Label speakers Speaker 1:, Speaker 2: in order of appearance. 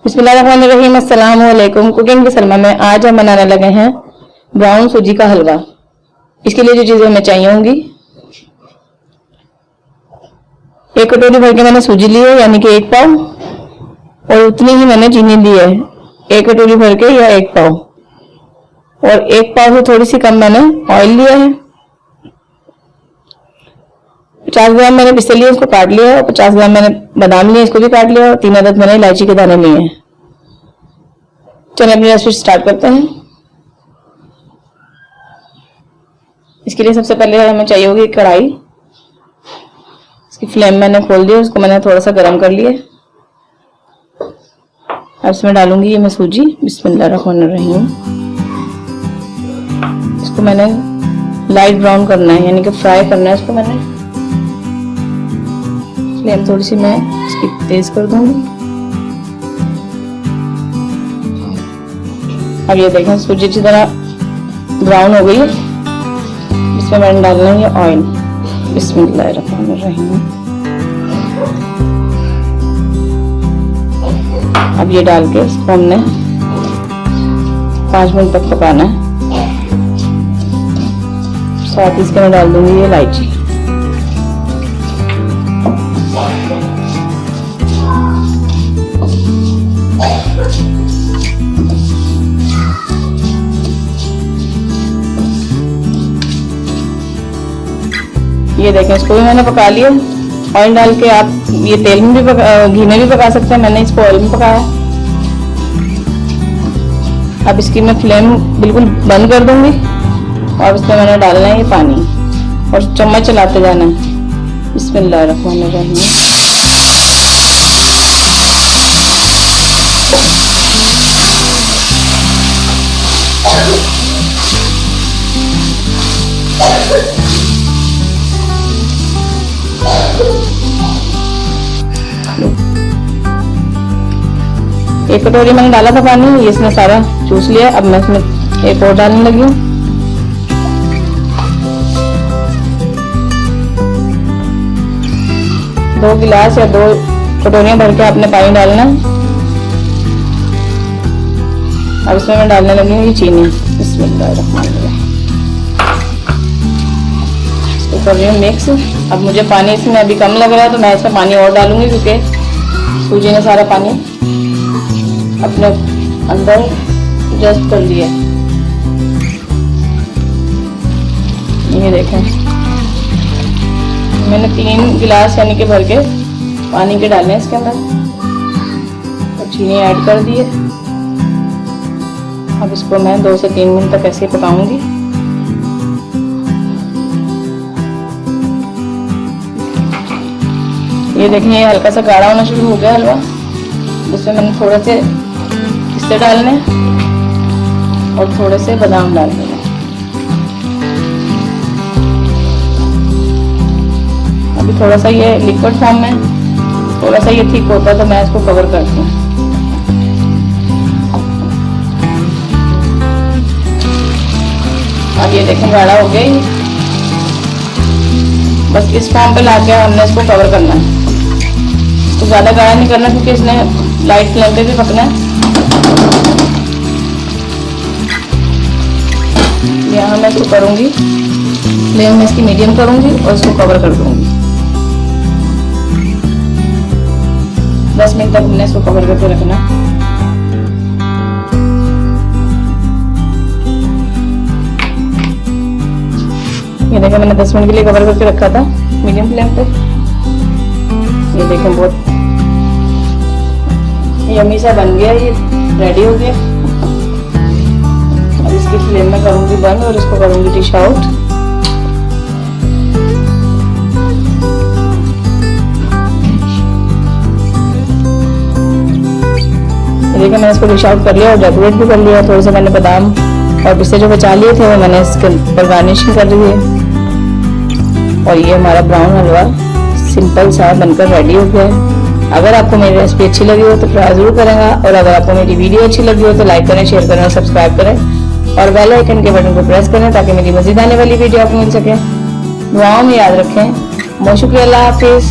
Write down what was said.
Speaker 1: बिस्मिल्लाहिर्रहमानिर्रहीम, अस्सलाम वालेकुम। कुकिंग की सलमा में आज हम बनाने लगे हैं ब्राउन सूजी का हलवा। इसके लिए जो चीजें हमें चाहिए होंगी, 1 कटोरी भर के मैंने सूजी ली है, यानी कि 1 पाव, और उतनी ही मैंने चीनी ली है, 1 कटोरी भर के या 1 पाव, और 1 पाव से थोड़ी सी कम मैंने ऑयल लिया है। 50 ग्राम मैंने पिस्ते लिए, उसको काट लिया है, और 50 ग्राम मैंने बादाम लिए, इसको भी काट लिया, और 3 अदद मैंने इलायची के दाने लिए हैं। चलिए अपनी रेसिपी स्टार्ट करते हैं। इसके लिए सबसे पहले हमें चाहिए होगी कढ़ाई। इसकी फ्लेम मैंने खोल दी, उसको मैंने थोड़ा सा गर्म कर लिया। अब इसमें डालूंगी ये मैं सूजी। बिस्मिल्लाहिर्रहमानिर्रहीम। इसको मैंने लाइट ब्राउन करना है, यानी कि फ्राई करना है इसको। मैंने फ्लेम थोड़ी सी मैं इसकी तेज कर दूंगी। अब ये देखें सूजी अच्छी तरह ब्राउन हो गई है। इसमें मैंने डालना है ये ऑयल। बिस्मिल्लाहिर्रहमानिर्रहीम। अब ये डाल के इसको हमने 5 मिनट तक पकाना है। साथ ही इसके मैं डाल दूंगी ये इलायची। ये देखें इसको भी मैंने पका लिया। ऑयल डाल के आप ये तेल में भी घी में भी पका सकते हैं, मैंने इसको ऑयल में पकाया। अब इसकी मैं फ्लेम बिल्कुल बंद कर दूंगी, और इसमें मैंने डालना है ये पानी, और चम्मच चलाते जाना है। बिस्मिल्लाहिर्रहमानिर्रहीम। एक कटोरी मैंने डाला था पानी, ये इसने सारा चूस लिया। अब मैं इसमें एक और डालने लगी हूँ। दो गिलास या 2 कटोरियां भर के आपने पानी डालना है। अब इसमें मैं डालने लगी हूँ ये चीनी। बिस्मिल्लाहिर्रहमानिर्रहीम। इसको कर रही हूँ मिक्स। अब मुझे पानी इसमें अभी कम लग रहा है, तो मैं इसमें पानी और डालूंगी, क्योंकि सूजी ने सारा पानी अपने अंदर एडजस्ट कर लिया। ये देखें मैंने 3 गिलास यानी कि भर के पानी के डाले हैं इसके अंदर, और चीनी ऐड कर दी है। अब इसको मैं 2 से 3 मिनट तक ऐसे पकाऊंगी। ये देखें ये हल्का सा गाढ़ा होना शुरू हो गया हलवा। जिसमें मैंने थोड़े से पिस्ते डालने और थोड़े से बादाम डालने। अभी थोड़ा सा ये लिक्विड फॉर्म में, थोड़ा सा ये ठीक होता है तो मैं इसको कवर करती हूँ। अब ये देखें गाढ़ा हो गया। बस इस फॉर्म पे लाके हमने इसको कवर करना है। तो ज्यादा गाढ़ा नहीं करना, क्योंकि इसने लाइट फ्लेम पे भी पकना है। यहाँ मैं इसको करूंगी, फ्लेम में इसकी मीडियम करूंगी और इसको कवर कर दूंगी। 10 मिनट तक हमने इसको कवर करके रखना। ये देखिए मैंने 10 मिनट के लिए कवर करके रखा था मीडियम फ्लेम पे। ये देखें बहुत यम्मी सा बन गया, ये रेडी हो गया। अब इसकी फ्लेम में करूंगी बंद और इसको करूंगी डिश आउट। देखिए मैंने इसको डिश आउट कर लिया और डेकोरेट भी कर लिया। थोड़े से मैंने बादाम और पिस्ते जो बचा लिए थे वो मैंने इसके ऊपर गार्निशिंग कर दी है। और ये हमारा ब्राउन हलवा सिंपल सा बनकर रेडी हो गया है। अगर आपको मेरी रेसिपी अच्छी लगी हो तो ट्राई जरूर करेंगे, और अगर आपको मेरी वीडियो अच्छी लगी हो तो लाइक करें, शेयर करें और सब्सक्राइब करें, और बेल आइकन के बटन को प्रेस करें ताकि मेरी मज़ीद आने वाली वीडियो आपको मिल सके। दुआओं में याद रखें। बहुत शुक्रिया। अल्लाह हाफिज़।